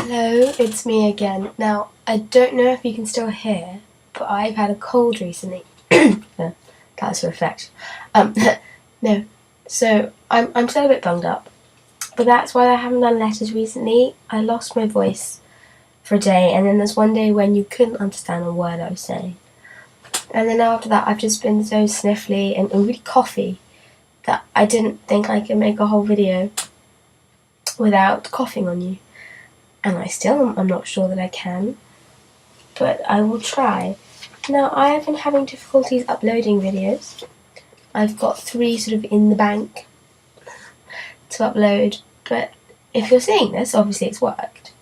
Hello, it's me again. Now, I don't know if you can still hear, but I've had a cold recently. That's for effect. No. So, I'm still a bit bunged up. But that's why I haven't done letters recently. I lost my voice for a day, and then there's one day when you couldn't understand a word I was saying. And then after that, I've just been so sniffly and really coughy that I didn't think I could make a whole video without coughing on you. And I'm not sure that I can, but I will try. Now, I have been having difficulties uploading videos. I've got 3 sort of in the bank to upload, but if you're seeing this, obviously it's worked.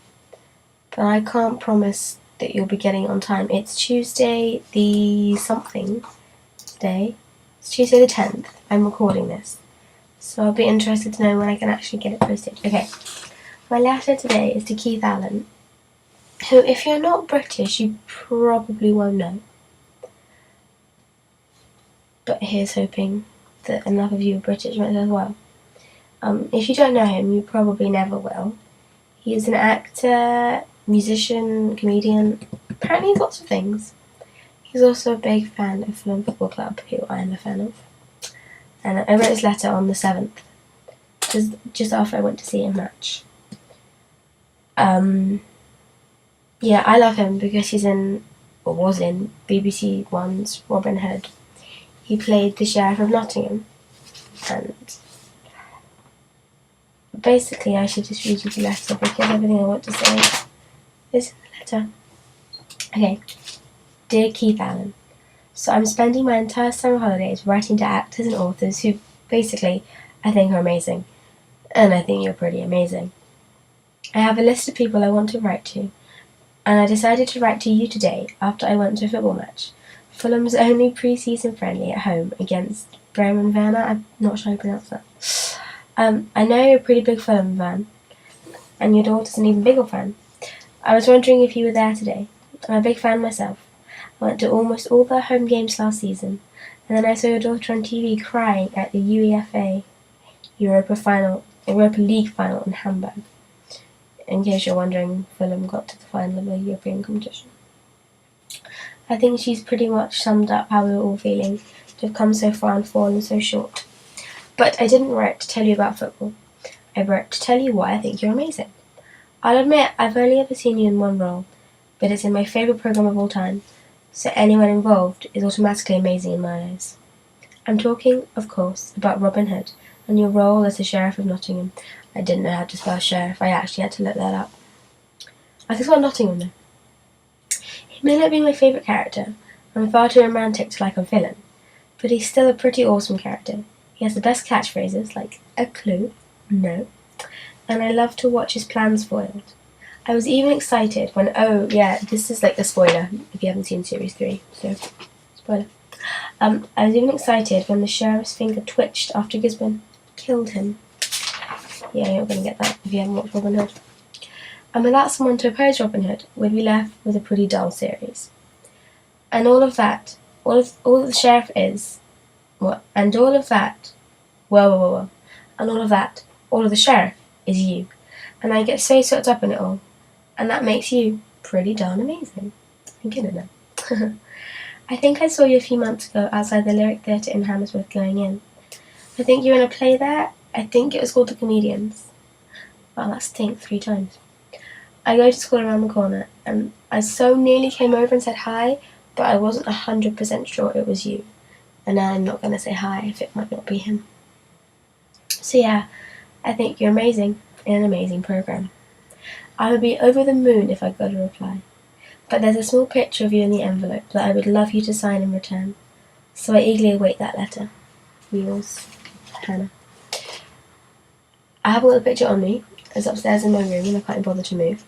But I can't promise that you'll be getting it on time. It's Tuesday the something today. It's Tuesday the 10th. I'm recording this. So I'll be interested to know when I can actually get it posted. Okay. My letter today is to Keith Allen, who, if you're not British, you probably won't know. But here's hoping that enough of you are British as well. If you don't know him, you probably never will. He is an actor, musician, comedian, apparently he's lots of things. He's also a big fan of Fulham Football Club, who I am a fan of. And I wrote his letter on the 7th, just after I went to see a match. Yeah, I love him because he's was in BBC One's Robin Hood. He played the Sheriff of Nottingham, and basically I should just read you the letter because everything I want to say is in the letter. Okay. Dear Keith Allen, so I'm spending my entire summer holidays writing to actors and authors who basically I think are amazing, and I think you're pretty amazing. I have a list of people I want to write to, and I decided to write to you today after I went to a football match. Fulham's only pre-season friendly at home against Bremen Werner. I'm not sure how to pronounce that. I know you're a pretty big Fulham fan, and your daughter's an even bigger fan. I was wondering if you were there today. I'm a big fan myself. I went to almost all their home games last season, and then I saw your daughter on TV crying at the UEFA Europa League final in Hamburg. In case you're wondering, Fulham got to the final of a European competition. I think she's pretty much summed up how we were all feeling to have come so far and fallen so short. But I didn't write to tell you about football. I wrote to tell you why I think you're amazing. I'll admit I've only ever seen you in one role, but it's in my favourite programme of all time, so anyone involved is automatically amazing in my eyes. I'm talking, of course, about Robin Hood and your role as the Sheriff of Nottingham. I didn't know how to spell sheriff. I actually had to look that up. I can spell Nottingham though. He may not be my favourite character. I'm far too romantic to like a villain. But he's still a pretty awesome character. He has the best catchphrases, like a clue, no. And I love to watch his plans foiled. I was even excited when, oh yeah, this is like a spoiler if you haven't seen Series 3, so spoiler. I was even excited when the sheriff's finger twitched after Gisborne killed him. Yeah, you're not going to get that if you haven't watched Robin Hood. And without someone to oppose Robin Hood, we'd be left with a pretty dull series. And all of that, all the sheriff is, and all of that, and all of that, all of the sheriff is you. And I get so swept up in it all. And that makes you pretty darn amazing. I'm good at that. I think I saw you a few months ago outside the Lyric Theatre in Hammersmith going in. I think you're in a play there. I think it was called The Comedians. Wow, that stinks 3 times. I go to school around the corner, and I so nearly came over and said hi, but I wasn't 100% sure it was you. And I'm not going to say hi if it might not be him. So yeah, I think you're amazing in an amazing programme. I would be over the moon if I got a reply. But there's a small picture of you in the envelope that I would love you to sign in return. So I eagerly await that letter. Yours, Hannah. I haven't got the picture on me. It's upstairs in my room and I can't bother to move.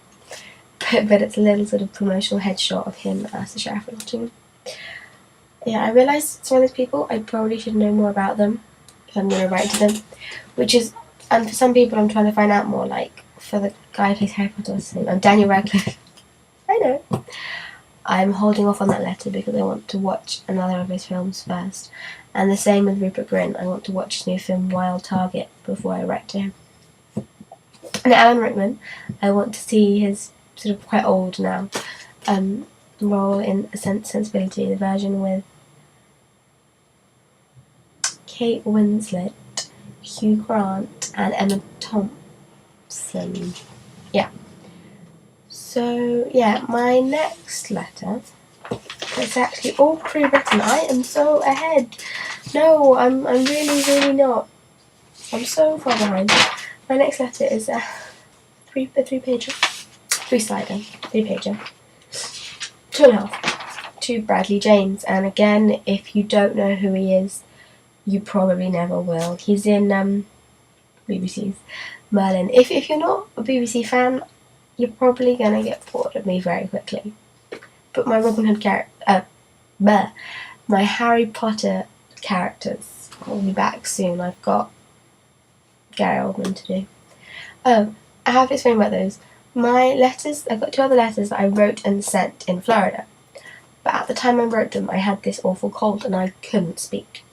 But it's a little sort of promotional headshot of him as the Sheriff of Nottingham. Yeah, I realised some of these people, I probably should know more about them if I'm going to write to them. And for some people I'm trying to find out more, like for the guy who plays Harry Potter, what's his name? Daniel Radcliffe. I know. I'm holding off on that letter because I want to watch another of his films first. And the same with Rupert Grint. I want to watch his new film Wild Target before I write to him. And Alan Rickman, I want to see his sort of quite old now role in Sensibility, the version with Kate Winslet, Hugh Grant, and Emma Thompson. Yeah. So, yeah, my next letter is actually all pre-written. I am so ahead. No, I'm really, really not. I'm so far behind. My next letter is a three-pager. 3-pager. 2.5. To Bradley James. And again, if you don't know who he is, you probably never will. He's in BBC's Merlin. If you're not a BBC fan, you're probably gonna get bored of me very quickly. But my Robin Hood my Harry Potter characters will be back soon. I've got Gary Oldman to do. Oh, I have to explain about those. My letters, I've got 2 other letters that I wrote and sent in Florida. But at the time I wrote them, I had this awful cold and I couldn't speak.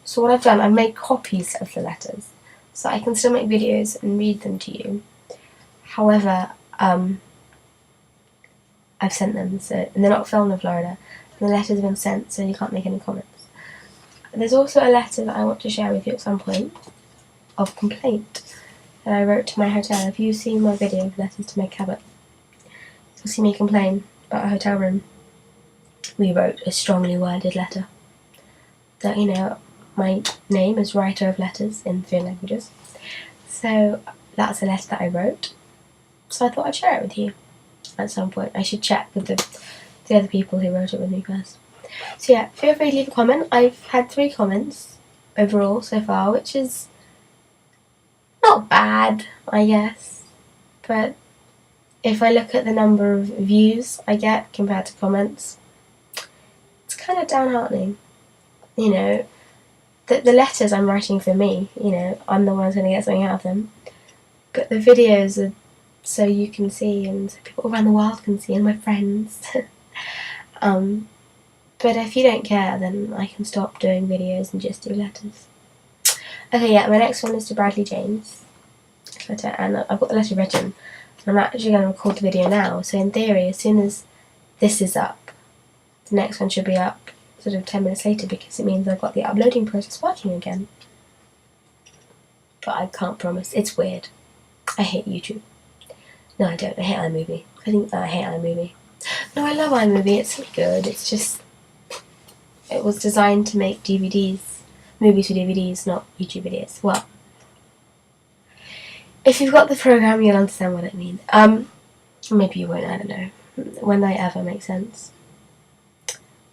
So what I've done, I've made copies of the letters, so I can still make videos and read them to you. However, I've sent them, and they're not filmed in Florida. And the letters have been sent, so you can't make any comments. There's also a letter that I want to share with you at some point, of complaint, that I wrote to my hotel. If you've seen my video of letters to Meg Cabot, you'll see me complain about a hotel room. We wrote a strongly worded letter. That, you know, my name is writer of letters in 3 languages. So that's a letter that I wrote. So I thought I'd share it with you at some point. I should check with the other people who wrote it with me first. So yeah, feel free to leave a comment. I've had 3 comments overall so far, which is not bad, I guess. But if I look at the number of views I get compared to comments, it's kind of downheartening. You know, the letters I'm writing for me, you know, I'm the one who's going to get something out of them. But the videos are so you can see, and so people around the world can see, and my friends. But if you don't care, then I can stop doing videos and just do letters. Okay, yeah, my next one is to Bradley James. Letter, and I've got the letter written. I'm actually going to record the video now, so in theory, as soon as this is up, the next one should be up sort of 10 minutes later, because it means I've got the uploading process working again. But I can't promise. It's weird. I hate YouTube. No, I don't. I hate iMovie. I hate iMovie. No, I love iMovie. It's so good. It's just, it was designed to make DVDs, movies for DVDs, not YouTube videos. Well, if you've got the program, you'll understand what I mean. Maybe you won't. I don't know. When they ever make sense.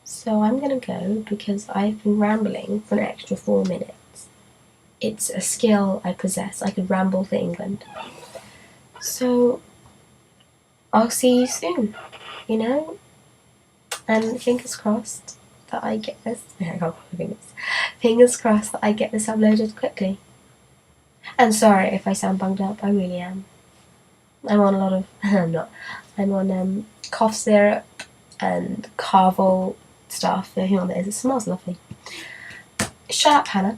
So I'm gonna go because I've been rambling for an extra 4 minutes. It's a skill I possess. I could ramble for England. So I'll see you soon, you know? And fingers crossed that I get this. Yeah, I can't call my fingers. Fingers crossed that I get this uploaded quickly. And sorry if I sound bunged up, I really am. I'm on a lot of... I'm not. I'm on cough syrup and Carvel stuff. If you know what that is, it smells lovely. Shut up, Hannah.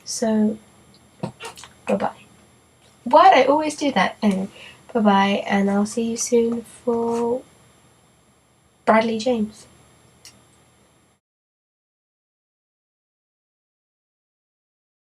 So, bye-bye. Why do I always do that? Anyway, bye-bye, and I'll see you soon for Bradley James.